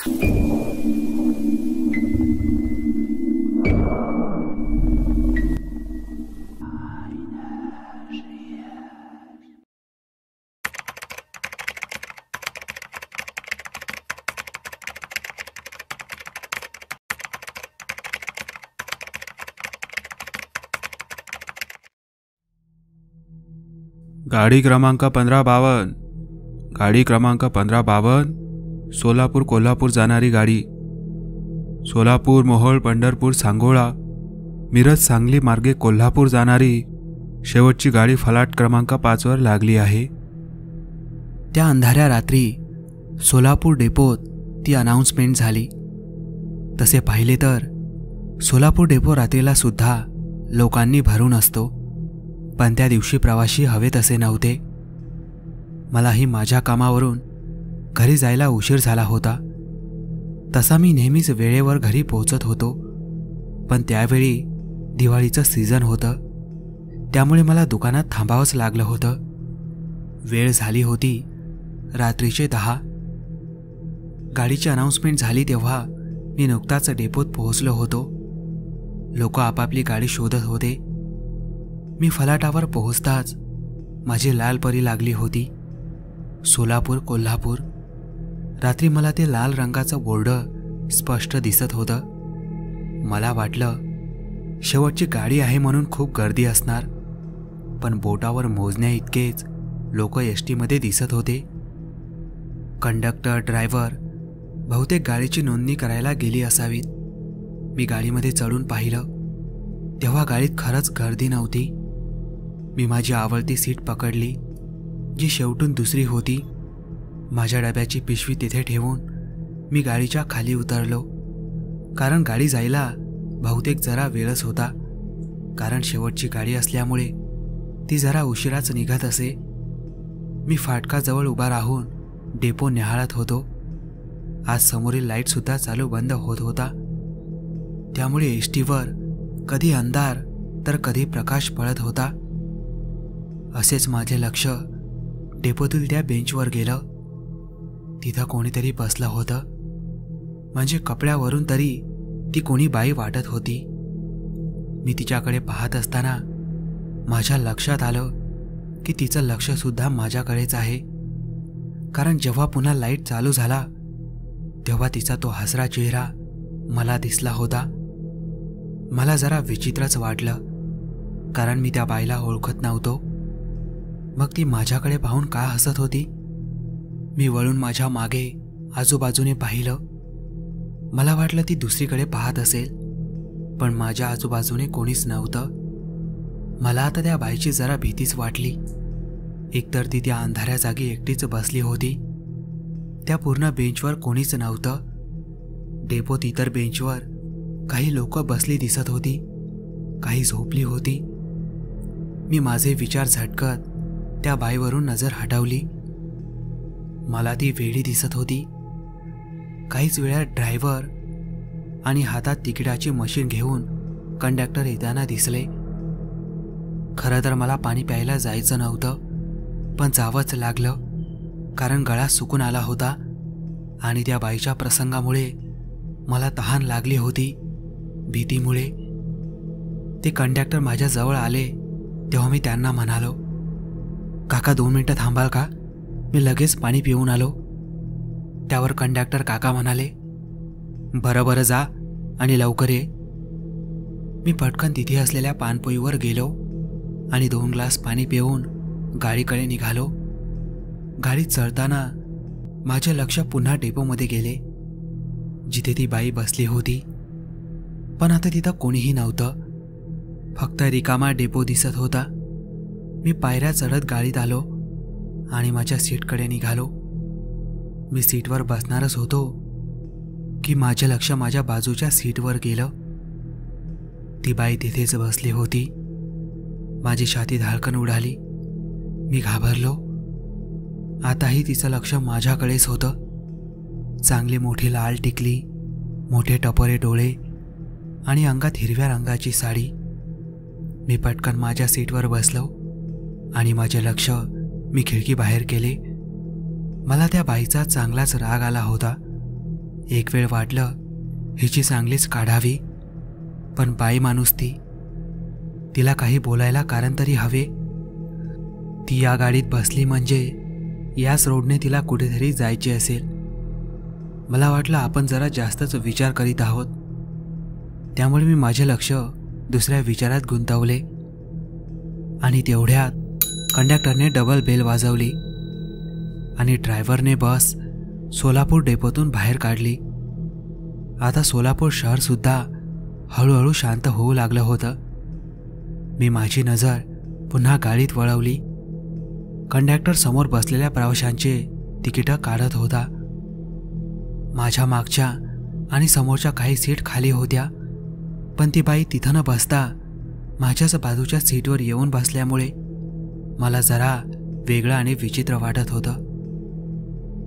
गाडी क्रमांक 1552, गाडी क्रमांक 1552, सोलापूर कोल्हापूर जाणारी गाडी. सोलापूर मोहोळ पंढरपूर सांगोळा मिरज सांगली मार्गे कोल्हापूर जाणारी शेवटची गाडी फलाट क्रमांक 5 वर लागली आहे. त्या अंधाऱ्या रात्री सोलापूर डेपोत ती अनाउन्समेंट झाली. तसे पाहिले तर सोलापूर डेपो रात्रीला सुद्धा लोकांनी भरून असतो, पण त्या दिवशी प्रवासी हवे तसे नव्हते. मलाही माझ्या कामावरून घरी जायला उशीर झाला होता. तसा मी नेहमीच वेळेवर घरी पोहोचत होतो, पण त्यावेळी दिवाळीचं सीझन होतं, त्यामुळे मला दुकानात थांबावंच लागलं होतं. वेळ झाली होती रात्रीचे 10. गाडीची अनाउन्समेंट झाली तेव्हा मी नुकताच डेपोत पोहोचलो होतो. लोक आपापली गाडी शोधत होते. मी फलाटावर पोहोचताच माझी लाल परी लागली होती. सोलापूर कोल्हापूर. रात्री मला ते लाल रंगाचं बोर्ड स्पष्ट दिसत होतं. मला वाटलं शेवटची गाडी आहे म्हणून खूप गर्दी असणार, पण बोटावर मोजण्या इतकेच लोक एसटीमध्ये दिसत होते. कंडक्टर ड्रायव्हर बहुतेक गाडीची नोंदणी करायला गेली असावीत. मी गाडीमध्ये चढून पाहिलं तेव्हा गाडीत खरंच गर्दी नव्हती. मी माझी आवडती सीट पकडली, जी शेवटून दुसरी होती. माझ्या डब्याची पिशवी तिथे ठेवून मी गाडीच्या खाली उतरलो, कारण गाडी जायला बहुतेक जरा वेळच होता. कारण शेवटची गाडी असल्यामुळे ती जरा उशिराच निघत असे. मी फाटकाजवळ उभा राहून डेपो न्याहाळत होतो. आज समोरील लाईटसुद्धा चालू बंद होत होता, त्यामुळे एसटीवर कधी अंधार तर कधी प्रकाश पडत होता. असेच माझे लक्ष डेपोतील त्या बेंचवर गेलं. तिथं कोणीतरी बसलं होतं, म्हणजे कपड्यावरून तरी ती कोणी बाई वाटत होती. मी तिच्याकडे पाहत असताना माझ्या लक्षात आलं की तिचं लक्षसुद्धा माझ्याकडेच आहे. कारण जेव्हा पुन्हा लाईट चालू झाला तेव्हा तिचा तो हसरा चेहरा मला दिसला होता. मला जरा विचित्रच वाटलं, कारण मी त्या बाईला ओळखत नव्हतो. मग ती माझ्याकडे पाहून का हसत होती? मी वळून माझ्या मागे आजूबाजूने पाहिलं. मला वाटलं ती दुसरीकडे पाहत असेल, पण माझ्या आजूबाजूने कोणीच नव्हतं. मला आता त्या बाईची जरा भीतीच वाटली. एकतर ती त्या अंधाऱ्या जागी एकटीच बसली होती. त्या पूर्ण बेंचवर कोणीच नव्हतं. डेपोत इतर बेंचवर काही लोक बसली दिसत होती, काही झोपली होती. मी माझे विचार झटकत त्या बाईवरून नजर हटवली. मला ती वेडी दिसत होती. काहीच वेळात ड्रायव्हर आणि हातात तिकिटाची मशीन घेऊन कंडक्टर येताना दिसले. खरं तर मला पाणी प्यायला जायचं नव्हतं, पण जावंच लागलं, कारण गळा सुकून आला होता आणि त्या बाईच्या प्रसंगामुळे मला तहान लागली होती. भीतीमुळे ते कंडक्टर माझ्या जवळ आले तेव्हा मी त्यांना म्हणालो, काका 2 मिनिटं थांबाल का? मी लगेच पाणी पिऊन आलो. त्यावर कंडक्टर काका म्हणाले, बरं बरं जा आणि लवकर ये. मी पटकन तिथे असलेल्या पानपोईवर गेलो आणि 2 ग्लास पाणी पिऊन गाडीकडे निघालो. गाडीत चढताना माझे लक्ष पुन्हा डेपोमध्ये गेले, जिथे ती बाई बसली होती. पण आता तिथं कोणीही नव्हतं, फक्त रिकामा डेपो दिसत होता. मी पायऱ्या चढत गाडीत आलो आणि माझ्या सीटकडे निघालो. मी सीटवर बसणारच होतो की माझे लक्ष माझ्या बाजूच्या सीटवर गेलं. ती बाई तिथेच बसली होती. माझी छाती धाडकन उडाली. मी घाबरलो. आताही तिचं लक्ष माझ्याकडेच होतं. चांगली मोठी लाल टिकली, मोठे टपोरे डोळे आणि अंगात हिरव्या रंगाची साडी. मी पटकन माझ्या सीटवर बसलो आणि माझे लक्ष मी खिडकी बाहेर केले. मला त्या बाईचा चांगलाच राग आला होता. एक वेळ वाटलं हिची चांगलीच काढावी, पण बाई माणूस तिला काही बोलायला कारण तरी हवे. ती या गाडीत बसली म्हणजे याच रोडने तिला कुठेतरी जायचे असेल. मला वाटलं आपण जरा जास्तच विचार करीत आहोत, त्यामुळे मी माझे लक्ष दुसऱ्या विचारात गुंतवले. आणि तेवढ्यात कंडक्टरने डबल बेल वाजवली आणि ड्रायव्हरने बस सोलापूर डेपोतून बाहेर काढली. आता सोलापूर शहरसुद्धा हळूहळू शांत होऊ लागलं होतं. मी माझी नजर पुन्हा गाडीत वळवली. कंडक्टर समोर बसलेल्या प्रवाशांचे तिकीटं काढत होता. माझ्या मागच्या आणि समोरच्या काही सीट खाली होत्या, पण ती बाई तिथं न बसता माझ्याच बाजूच्या सीटवर येऊन बसल्यामुळे मला जरा वेगळं आणि विचित्र वाटत होतं.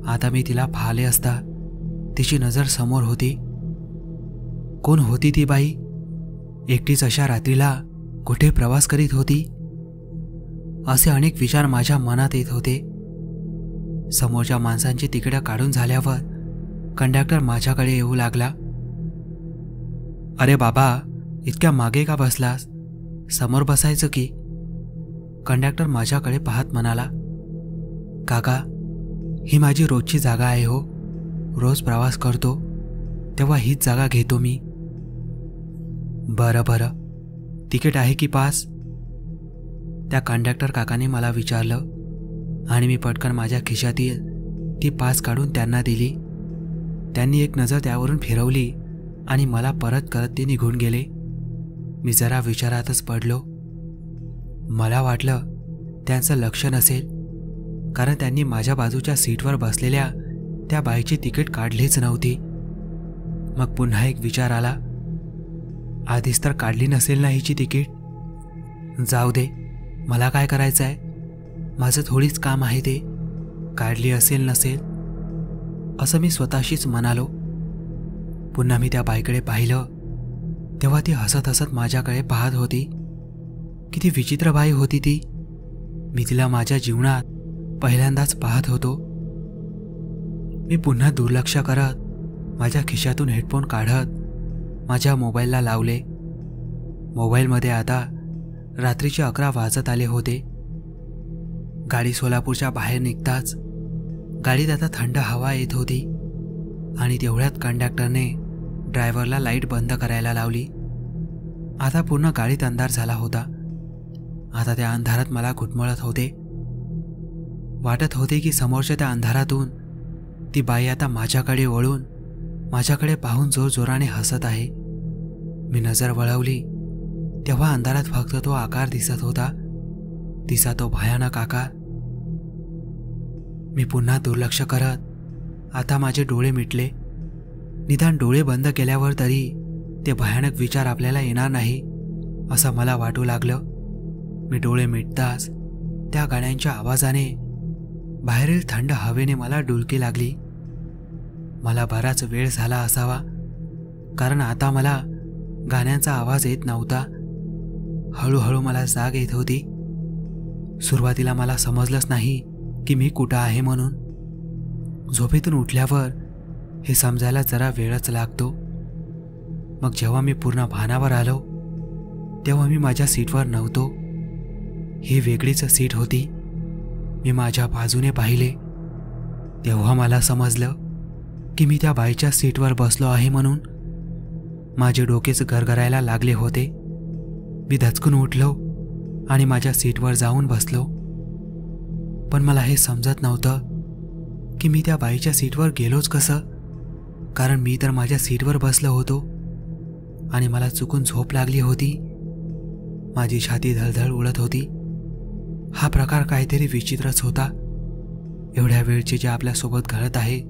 आता मी तिला पाहिले असता तिची नजर समोर होती. कोण होती ती बाई? एकटीच अशा रात्रीला कुठे प्रवास करीत होती? असे अनेक विचार माझ्या मनात येत होते. समोरच्या माणसांची तिकीटं काढून झाल्यावर कंडक्टर माझ्याकडे येऊ लागला. अरे बाबा, इतक्या मागे का बसलास? समोर बसायचं की? कंडक्टर माझ्याकडे पाहत म्हणाला. काका, ही माझी रोजची जागा आहे हो. रोज प्रवास करतो तेव्हा हीच जागा घेतो मी. बरं, तिकीट आहे की पास? त्या कंडक्टर काकाने मला विचारलं आणि मी पटकन माझ्या खिशातील ती पास काढून त्यांना दिली. त्यांनी एक नजर त्यावरून फिरवली आणि मला परत करत ते निघून गेले. मी जरा विचारातच पडलो. मला वाटलं त्यांचं लक्ष नसेल, कारण त्यांनी माझ्या बाजूच्या सीटवर बसलेल्या त्या बाईची तिकीट काढलीच नव्हती. मग पुन्हा एक विचार आला, आधीच तर काढली नसेल ना हिची तिकीट. जाऊ दे, मला काय करायचं आहे? माझं थोडीच काम आहे ते. काढली असेल नसेल असं मी स्वतःशीच म्हणालो. पुन्हा मी त्या बाईकडे पाहिलं तेव्हा ती हसत हसत माझ्याकडे पाहत होती. किती विचित्र बाई होती ती. मी तिला माझ्या जीवनात पहिल्यांदाच पाहत होतो. मी पुन्हा दुर्लक्ष करत माझ्या खिशातून हेडफोन काढत माझ्या मोबाईलला लावले. मोबाईलमध्ये आता रात्रीचे 11 वाजत आले होते. गाडी सोलापूरच्या बाहेर निघताच गाडीत आता थंड हवा येत होती आणि तेवढ्यात कंडक्टरने ड्रायव्हरला लाईट बंद करायला लावली. आता पूर्ण गाडीत अंधार झाला होता. आता त्या अंधारात मला घुटमळत होते. वाटत होते की समोरच्या त्या अंधारातून ती बाई आता माझ्याकडे वळून माझ्याकडे पाहून जोरजोराने हसत आहे. मी नजर वळवली तेव्हा अंधारात फक्त तो आकार दिसत होता. तिचा तो भयानक आकार. मी पुन्हा दुर्लक्ष करत आता माझे डोळे मिटले. निदान डोळे बंद केल्यावर तरी ते भयानक विचार आपल्याला येणार नाही असं मला वाटू लागलं. मी डोळे मिटताच त्या गाड्यांच्या आवाजाने बाहेरील थंड हवेने मला डुलकी लागली. मला बराच वेळ झाला असावा, कारण आता मला गाण्यांचा आवाज येत नव्हता. हळूहळू मला जाग येत होती. सुरुवातीला मला समजलंच नाही की मी कुठं आहे म्हणून. झोपेतून उठल्यावर हे समजायला जरा वेळच लागतो. मग जेव्हा मी पूर्ण भानावर आलो तेव्हा मी माझ्या सीटवर नव्हतो. ही वेगळीच सीट होती. मी माझ्या बाजूने पाहिले तेव्हा मला समजलं की मी त्या बाईच्या सीटवर बसलो आहे म्हणून. माझे डोकेच गरगरायला लागले होते. मी धचकून उठलो आणि माझ्या सीटवर जाऊन बसलो. पण मला हे समजत नव्हतं की मी त्या बाईच्या सीटवर गेलोच कसं, कारण मी तर माझ्या सीटवर बसलो होतो आणि मला चुकून झोप लागली होती. माझी छाती धडधड उडत होती. हा प्रकार काहीतरी विचित्रच होता. एवढ्या वेळचे जे आपल्यासोबत घडत आहे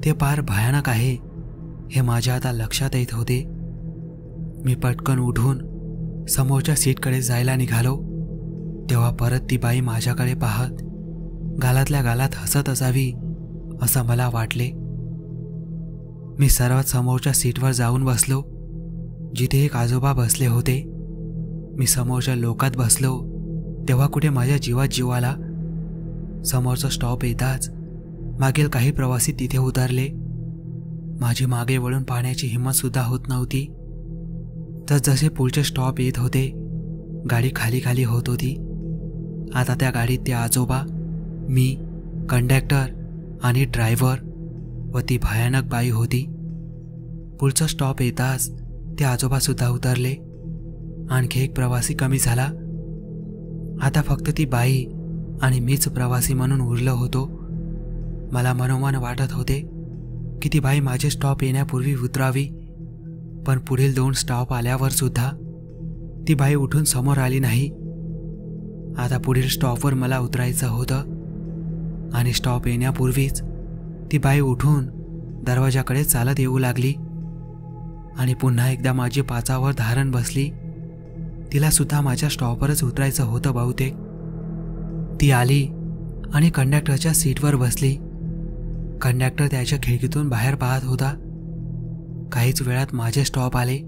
ते फार भयानक आहे हे माझ्या आता लक्षात येत होते. मी पटकन उठून समोरच्या सीटकडे जायला निघालो तेव्हा परत ती बाई माझ्याकडे पाहत गालातल्या गालात हसत असावी असं मला वाटले. मी सर्वात समोरच्या सीटवर जाऊन बसलो जिथे एक आजोबा बसले होते. मी समोरच्या लोकात बसलो तेव्हा कुठे माझ्या जीवात जीव आला. समोरचा स्टॉप येताच मागील काही प्रवासी तिथे उतरले. माझी मागे वळून पाहण्याची हिंमतसुद्धा होत नव्हती. जसजसे पुढचे स्टॉप येत होते गाडी खाली खाली होत होती. आता त्या गाडीत ते आजोबा, मी, कंडक्टर आणि ड्रायव्हर व ती भयानक बाई होती. पुढचा स्टॉप येताच ते आजोबासुद्धा उतरले. आणखी एक प्रवासी कमी झाला. आता फक्त ती बाई आणि मीच प्रवासी म्हणून उरलो होतो. मला मनोमन वाटत होते की ती बाई माझे स्टॉप येण्यापूर्वी उतरावी, पण पुढील 2 स्टॉप आल्यावर सुद्धा ती बाई उठून समोर आली नाही. आता पुढील स्टॉपवर मला उतरायचं होतं आणि स्टॉप येण्यापूर्वीच ती बाई उठून दरवाजाकडे चालत येऊ लागली आणि पुन्हा एकदा माझी पाचावर धारण बसली. तिला सुद्धा माझ्या स्टॉपवरच उतरायचं होतं बहुतेक. ती आली आणि कंडक्टरच्या सीटवर बसली. कंडक्टर त्याच्या खिडकीतून बाहेर पाहत होता. काहीच वेळात माझे स्टॉप आले.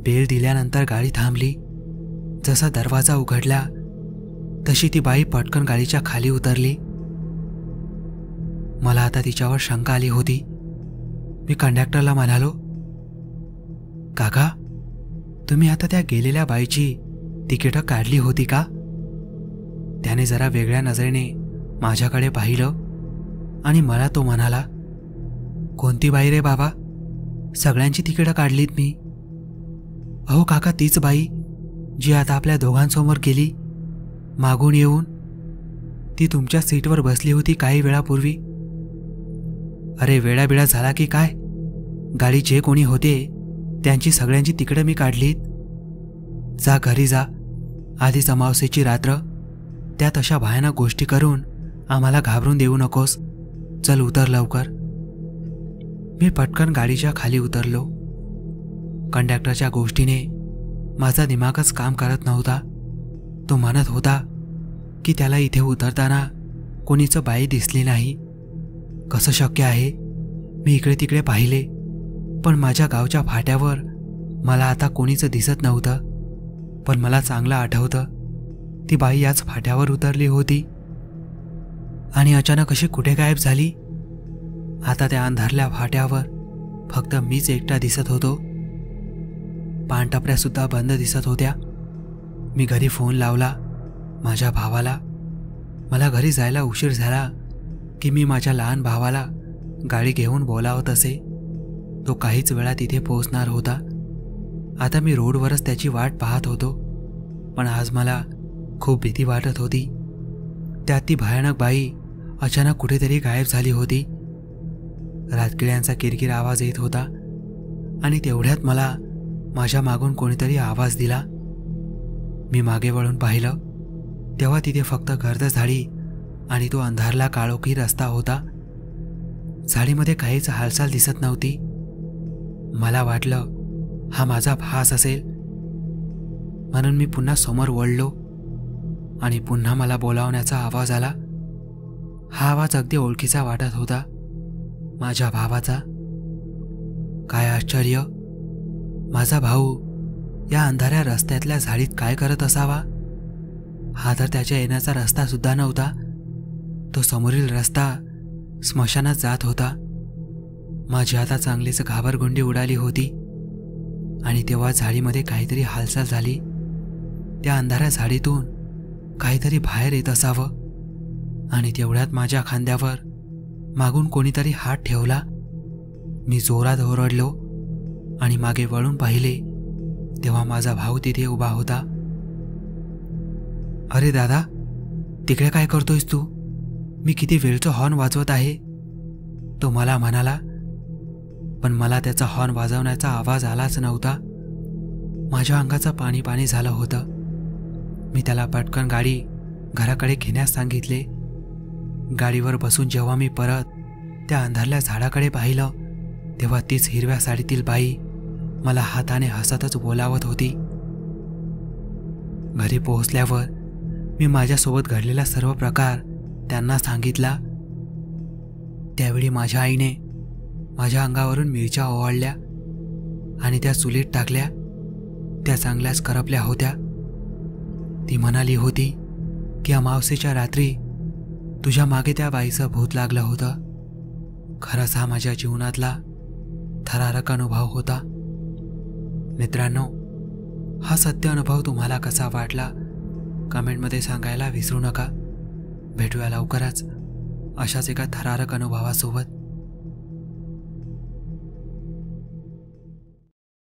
बेल दिल्यानंतर गाडी थांबली. जसा दरवाजा उघडला तशी ती बाई पटकन गाडीच्या खाली उतरली. मला आता तिच्यावर शंका आली होती. मी कंडक्टरला म्हणालो, काका, तुम्ही आता त्या गेलेल्या बाईची तिकीटं काढली होती का? त्याने जरा वेगळ्या नजरेने माझ्याकडे पाहिलं आणि मला तो म्हणाला, कोणती बाई रे बाबा? सगळ्यांची तिकीटं काढलीत मी. अहो काका, तीच बाई जी आता आपल्या दोघांसमोर गेली मागून येऊन. ती तुमच्या सीटवर बसली होती काही वेळापूर्वी. अरे वेळाबिळा झाला की काय? गाडी जे कोणी होते त्यांची सगळ्यांची तिकीटं मी काढलीत. जा घरी जा. आधीच अमावस्येची रात्र, त्यात अशा भयानक गोष्टी करून आम्हाला घाबरून देऊ नकोस. चल उतर लवकर. मी पटकन गाडीच्या खाली उतरलो. कंडक्टरच्या गोष्टीने माझा दिमागच काम करत नव्हता. तो म्हणत होता की त्याला इथे उतरताना कोणीच बाई दिसली नाही. कसं शक्य आहे? मी इकडे तिकडे पाहिले, पण माझ्या गावच्या फाट्यावर मला आता कोणीच दिसत नव्हतं. पण मला चांगलं आठवतं, ती बाई याच फाट्यावर उतरली होती आणि अचानक अशी कुठे गायब झाली. आता त्या अंधारल्या फाट्यावर फक्त मीच एकटा दिसत होतो. पानटपऱ्यासुद्धा बंद दिसत होत्या. मी घरी फोन लावला माझ्या भावाला. मला घरी जायला उशीर झाला की मी माझ्या लहान भावाला गाडी घेऊन बोलावत असे. तो काहीच वेळा तिथे पोहोचणार होता. आता मी रोडवरच त्याची वाट पाहत होतो. पण आज मला खूप भीती वाटत होती. त्यात ती भयानक बाई अचानक कुठेतरी गायब झाली होती. रातकिड्यांचा किरकिर आवाज येत होता आणि तेवढ्यात मला माझ्या मागून कोणीतरी आवाज दिला. मी मागे वळून पाहिलं तेव्हा तिथे फक्त गर्द झाडी आणि तो अंधारला काळोखी रस्ता होता. झाडीमध्ये काहीच हालचाल दिसत नव्हती. मला वाटलं हा माझा भास असेल, म्हणून मी पुन्हा समोर वळलो आणि पुन्हा मला बोलावण्याचा आवाज आला. हा आवाज अगदी ओळखीचा वाटत होता, माझ्या भावाचा. काय आश्चर्य! माझा भाऊ या अंधाऱ्या रस्त्यातल्या झाडीत काय करत असावा? हा तर त्याच्या येण्याचा रस्ता सुद्धा नव्हता. तो समोरील रस्ता स्मशानात जात होता. माझी आता चांगलीच घाबरगुंडी उडाली होती. आणि तेव्हा झाडीमध्ये काहीतरी हालचाल झाली. त्या अंधाऱ्या झाडीतून काहीतरी बाहेर येत असावं आणि तेवढ्यात माझ्या खांद्यावर मागून कोणीतरी हात ठेवला. मी जोरात ओरडलो आणि मागे वळून पाहिले तेव्हा माझा भाऊ तिथे उभा होता. अरे दादा, तिकडे काय करतोयस तू? मी किती वेळचं हॉर्न वाजवत आहे, तो मला म्हणाला. पण मला त्याचा हॉर्न वाजवण्याचा आवाज आलाच नव्हता. माझ्या अंगाचं पाणी पाणी झालं होतं. मी त्याला पटकन गाडी घराकडे घेण्यास सांगितले. गाडीवर बसून जेव्हा मी परत त्या अंधारल्या झाडाकडे पाहिलं तेव्हा तीच हिरव्या साडीतील बाई मला हाताने हसतच बोलावत होती. घरी पोहोचल्यावर मी माझ्यासोबत घडलेला सर्व प्रकार त्यांना सांगितला. त्यावेळी माझ्या आईने माझ्या अंगावरून मिरच्या ओवाळल्या आणि त्या चुलीत टाकल्या. त्या चांगल्याच करपल्या होत्या. ती म्हणाली होती की अमावस्येच्या रात्री तुझ्या मागे त्या बाईचं भूत लागलं होतं. खरंच हा माझ्या जीवनातला थरारक अनुभव होता. मित्रांनो, हा सत्य अनुभव तुम्हाला कसा वाटला कमेंटमध्ये सांगायला विसरू नका. भेटूया लवकरच अशाच एका थरारक अनुभवासोबत.